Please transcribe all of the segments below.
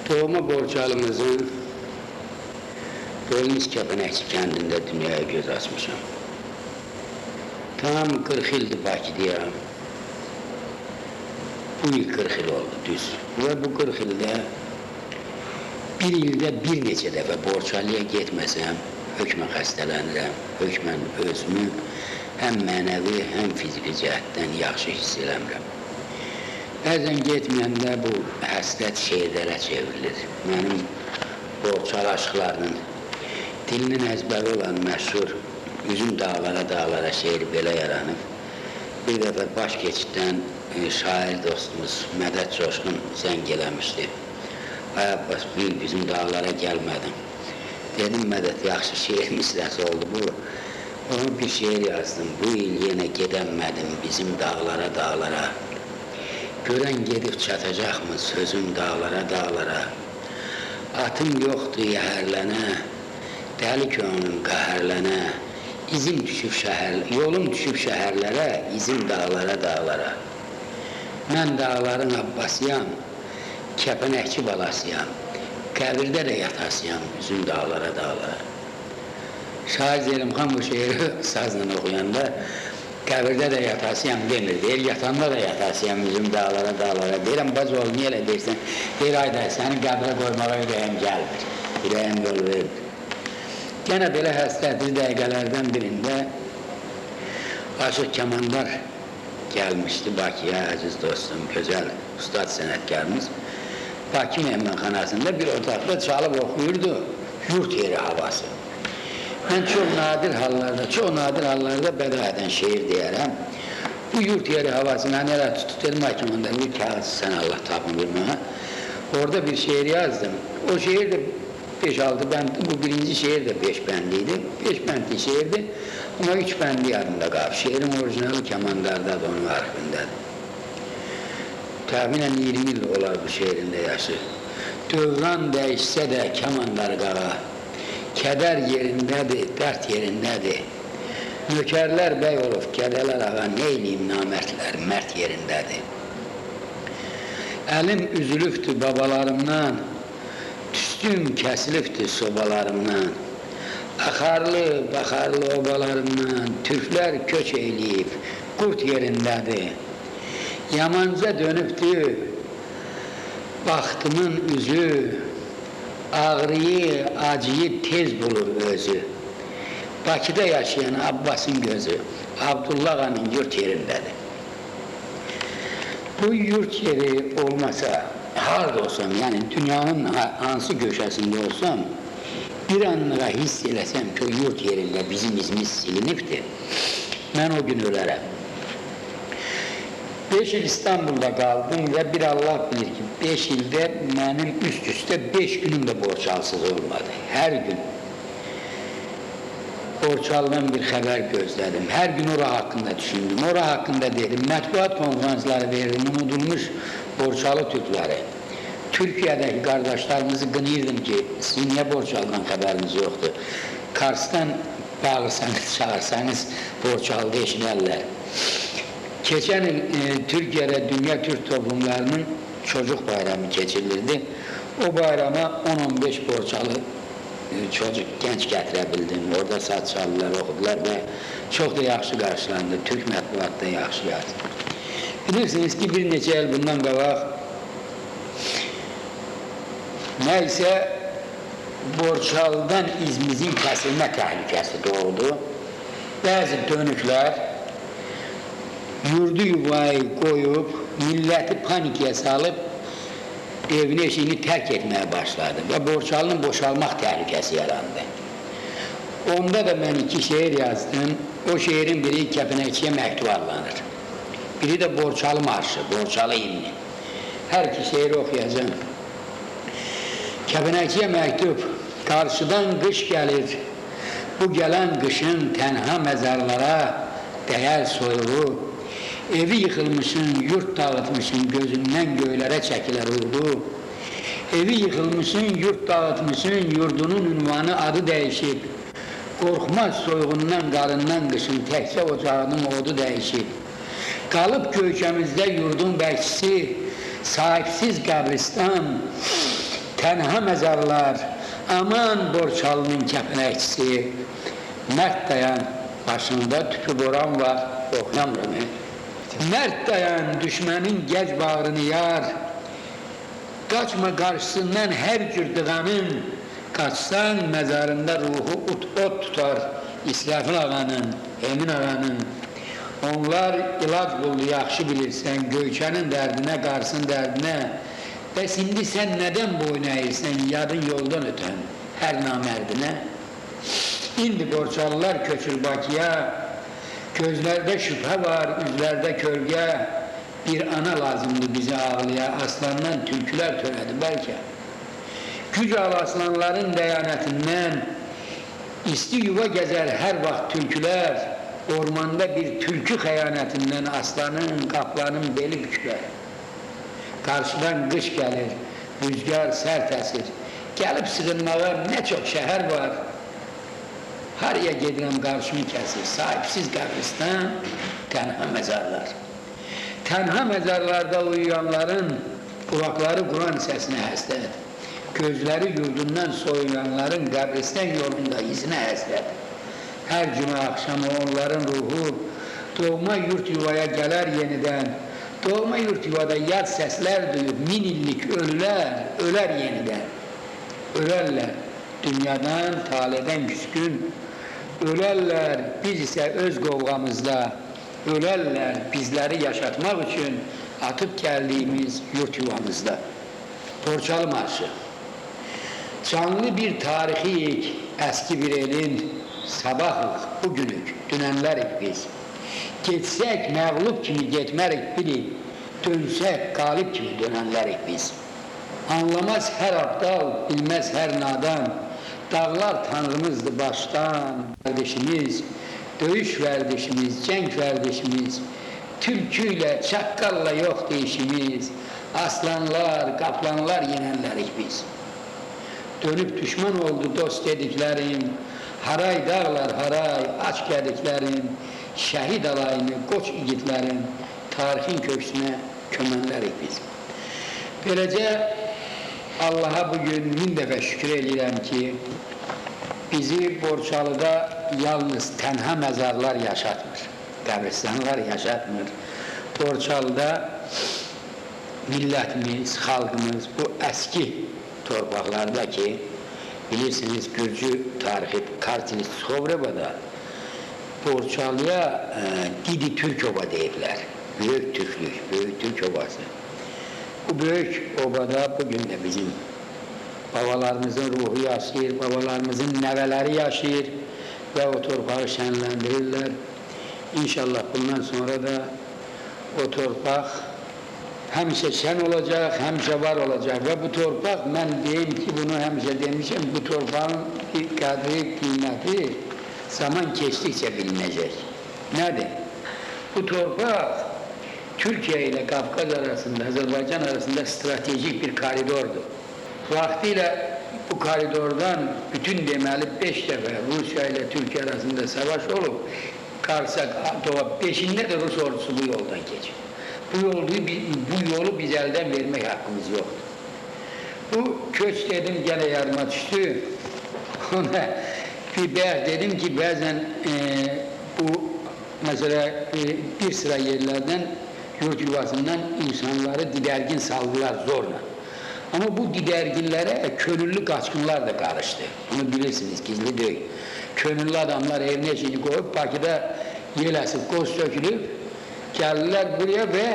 Doğma Borçalımızın Dolmuş Kəpənəkçi kəndində dünyaya göz açmışam. Tam 40 ildir Bakıdayam. Bu il 40 il oldu, düz. Və bu 40 ildə bir ildə bir neçə dəfə Borçalıya getməsəm, hökmən xəstələnirəm, hökmən özümü həm mənəvi, həm fiziki cəhətdən yaxşı hiss eləmirəm. Bəzən getməyəndə bu həsrət şeirlərə çevrilir. Mənim Borçalı aşıqlarının dilinin əzbəri olan məşhur Üzüm dağlara şeiri belə yaranıb. Bir dəfə baş keçiddən şair dostumuz Mədət Coşqun zəng eləmişdi. Ay Abbas, bu il bizim dağlara gəlmədim. Dedim, Mədət, yaxşı şeir misrəsi oldu bu. Onu bir şeir yazdım. Bu il yenə gedəmədim bizim dağlara. Görən gedib çatacaqmı sözüm dağlara. Atım yoxdur yəhərlənə, dəli könlüm qəhərlənə. Yolum düşüb şəhərlərə, izim dağlara. Mən dağların Abbasıyam, kəpənəkçi balasıyam, qəbirdə də yatasıyam, üzüm dağlara. Şair Zelimxan bu şeiri sazla oxuyanda qəbirdə də yatasıyam demir, deyir, yatanda da yatasıyam, üzüm dağlara. Deyirəm, bacı ol, niyə elə deyirsən? Deyir, ayda, səni qəbirə qoymağa ürəyim gəlmir, ürəyim yol vermir. Gene belə həsrətli dəqiqələrdən birində Aşıq Kəmandar gəlmişdi Bakıya, əziz dostum, gözəl ustad sənətkarımız. Bakı mehmanxanasında bir otaqda çalıb oxuyurdu, yurt yeri havası. Mən çox nadir hallarda bəda edən şeir deyərəm. Bu yurt yeri havası mən elə tutuyorum Bakımında, bir kağıt sən Allah tapın bilmə. Orada bir şeir yazdım. O şeir de 5-6 bəndi, bu birinci şeir də 5 bəndiydi. 5 bəndli şeirdi, amma 3 bəndi yarımda qalıb. Şeirin orijinali Kəmandardadır, onun arxivindədir. Təxminən 20 il olar bu şeirində yaşı. Dövran dəyişsə də Kəmandar qağa, kədər yerindədir, dərd yerindədir. Nökərlər bəy olub, kədələr ağa, neyliyim namərdlər, mərd yerindədir. Əlim üzülübdür babalarımdan, tüstüm kəsilibdir sobalarımdan, baxarlı obalarımdan, türklər köç eyləyib, qurt yerindədir. Yamanca dönübdür, baxtımın üzü, ağrıyı, acıyı tez bulur özü. Bakıda yaşayan Abbasın gözü, Abdullah Ağanın yurt yerindədir. Bu yurt yeri olmasa, harada olsam, yani dünyanın hansı köşəsində olsam, bir anlığa hiss eləsəm ki, o yurt yerində bizim izimiz silinibdir, mən o gün ölərəm. 5 il İstanbul'da qaldım və bir Allah bilir ki, 5 ildə mənim üst-üstə 5 günüm də Borçalısız olmadı. Hər gün Borçalıdan bir xəbər gözlədim. Hər gün ora haqqında düşündüm, ora haqqında dedim. Mətbuat konferansları verirdim, unudulmuş Borçalı Türkləri. Türkiyədəki qardaşlarımızı qınıyırdım ki, sizin niyə Borçalıdan xəbəriniz yoxdur? Kars'tan bağırsanız, çağırsanız Borçalıda eşilərlər. Keçən il Türkiyədə Dünya Türk toplumlarının çocuk bayramı keçirilirdi. O bayrama 10-15 Borçalı çocuk, genç gətirə bildim. Orada saç çaldılar, oxudular və çox da yaxşı qarşılandı. Türk mətbuatda yaxşı yazdı. Bilirsiniz ki, bir neçə il bundan qabaq nəysə Borçalıdan izimizin kəsilmə təhlükəsi doğdu. Bəzi dönüklər yurdu yuvayı qoyub, milləti panikaya salıb evini eşiyini tərk etməyə başladı və Borçalının boşalmaq təhlükəsi yarandı. Onda da mən 2 şeir yazdım. O şeirin biri Kəpənəkçiyə məktub adlanır. Biri də Borçalı marşı, Borçalı himni. Hər 2 şeiri oxuyacağım. Kəpənəkçiyə məktub, qarşıdan qış gəlir, bu gələn qışın tənha məzarlara dəyər soyuğu, evi yıxılmışın, yurt dağıtmışın, gözündən göylərə çəkilər uyğu, evi yıxılmışın, yurt dağıtmışın, yurdunun ünvanı adı dəyişib, qorxmaz soyuğundan, qarından qışın, təkcə ocağının odu dəyişib, qalıb gölkəmizdə yurdun bəkçisi, sahipsiz qəbristan, Tənha məzarlar, aman Borçalının kəpənəkçisi, mərd dayan, başında tüpü boran var, oxuyamıram. Mərd dayan, düşmənin gəc bağrını yar, qaçma qarşısından hər cür dığanın, qaçsan məzarında ruhu ot tutar İsrafil ağanın, Emin ağanın. Onlar ilac buldu, yaxşı bilirsən, Göyçənin dərdinə, Qarsın dərdinə. Bəs indi sən nədən boyun əyirsən, yadın yoldan ötən hər namərdinə? İndi Borçalılar köçür Bakıya, gözlərdə şübhə var, üzlərdə kölgə. Bir ana lazımdır bizi ağlıya, aslandan tülkülər törədi bəlkə. Güc al aslanların dəyanətindən, isti yuva gəzər hər vaxt tülkülər, ormanda bir tülkü xəyanətindən aslanın, qaplanın beli bükülər. Qarşıdan qış gəlir, rüzgar sərt əsir, gəlib sığınmağa nə çox şəhər var. Haraya gedirəm qarşımı kəsir, sahibsiz qəbristan, tənha məzarlar. Tənha məzarlarda uyuyanların qulaqları Quran səsinə həslədir. Gözləri yurdundan soyulanların qəbristan yolunda izinə həslədir. Hər cümə axşamı onların ruhu doğma yurt yuvaya gələr yenidən. Doğma yurt yuvada yad səslər duyub 1000 illik ölülər, ölər yenidən. Ölərlər dünyadan, taledən küskün. Ölərlər biz isə öz qovğamızda. Ölərlər bizləri yaşatmaq üçün atıb gəldiyimiz yurt yuvamızda. Borçalı marşı. Canlı bir tarixiyik, əski bir elin, sabahlıq, bugünük, dünənlərik biz. Getsək, məğlub kimi getmərik bilib, dönsək, qalib kimi dönənlərik biz. Anlamaz hər abdal, bilməz hər nadan, dağlar tanrımızdır başdan. Vərdişimiz, döyüş vərdişimiz, cəng vərdişimiz, tülkü ilə, çaqqalla yoxdur işimiz, aslanlar, qaplanlar yenənlərik biz. Dönüb düşman oldu dost dediklərim, haray dağlar, haray, aç gediklərim, şəhid alayını, qoç igidlərim, tarixin köksünə kömənlərik biz. Beləcə, Allaha bugün 1000 dəfə şükür edirəm ki, bizi Borçalıda yalnız tənha məzarlar yaşatmır, qəbristanlar yaşatmır. Borçalıda millətimiz, xalqımız bu əski torpaqlarda ki, bilirsiniz, Gürcü tarixi Kartilis Xovrevada Borçalıya Didi Türk Oba deyiblər. Böyük Türklük, Böyük Türk Obası. Bu böyük obada bugün də bizim babalarımızın ruhu yaşayır, babalarımızın nəvələri yaşayır və o torpağı şənləndirirlər. İnşallah bundan sonra da o torpaq həmişə şən olacaq, həmişə var olacaq və bu torpaq, mən deyim ki, bunu həmişə demişəm, bu torpağın qədri, qiyməti zaman keçdikcə bilinəcək. Nədir? Bu torpaq Türkiyə ilə Qafqaz arasında, Azərbaycan arasında stratejik bir koridordur. Vaxtilə bu koridordan bütün deməli 5 dəfə Rusiya ilə Türkiyə arasında savaş olub, Qarsak, Atova 5-ində də Rus ordusu bu yoldan keçir. Bu yolu biz əldən vermək haqqımız yoxdur. Bu köç dedim, gələ yarıma düşdü. Ona bir bayaq dedim ki, bəzən bu məsələ bir sıra yerlərdən yurt yuvasından insanları didərgin saldılar zorla. Ama bu didərginlərə könüllü qaçqınlar da qarışdı. Bunu bilirsiniz, gizli deyil. Könüllü adamlar evine eşini koyup Bakıda yel əsib, qoz sökülüb, gəldilər buraya və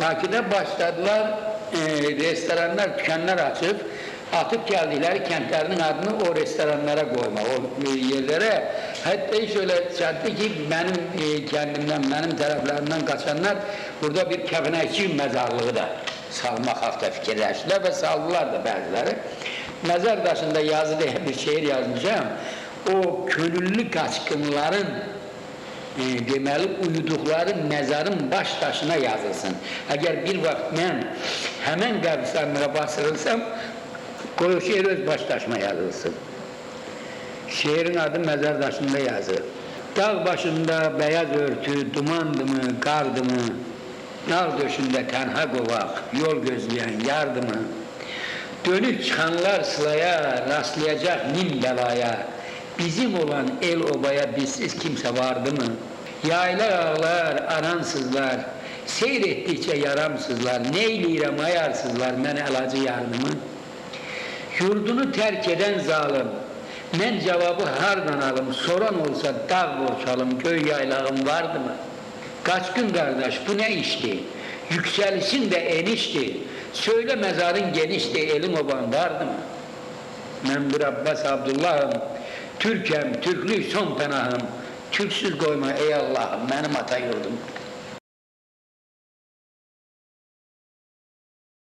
Bakıda başladılar restoranlar, dükkanlar açıb, atıp gəldikləri kəndlərinin adını o restoranlara qoymaq, o yerlərə. Hətta iş öyle çatdı ki, benim kendimden, benim tərəflərimdən qaçanlar burada bir kəpənəkçi məzarlığı da salmaq haqda fikirləşdilər və saldılar da bəziləri. Məzar daşında yazı diye bir şehir yazmışam. O könüllü qaçqınların deməli uyuduqları məzarın baş daşına yazılsın. Əgər bir vaxt mən həmən qəbristanlığa basırılsam, qoy o şehir öz baş daşıma yazılsın. Şehrin adı məzar daşında yazır. Dağ başında beyaz örtü, dumandı mı, qardı mı? Nağ döşündə tənha qovaq, yol gözləyən yardı mı? Dönüp çıkanlar sılaya, rastlayacak min belaya. Bizim olan el obaya bizsiz kimse vardı mı? Yaylar ağlar, aransızlar, seyrettikçe yaramsızlar, neyleyirem ayarsızlar, men elacı yardımı. Yurdunu terk eden zalim, men cevabı hardan alım, soran olsa dağ borçalım, göy yaylağım vardı mı? Kaç gün kardeş, bu ne işti? Yükselişin de enişti, söyle mezarın genişti, elin oban vardı mı? Ben bir Abbas Abdullah'ım, Türkem, Türklük son penahım, Türksüz koyma ey Allah'ım, benim ata yurdum.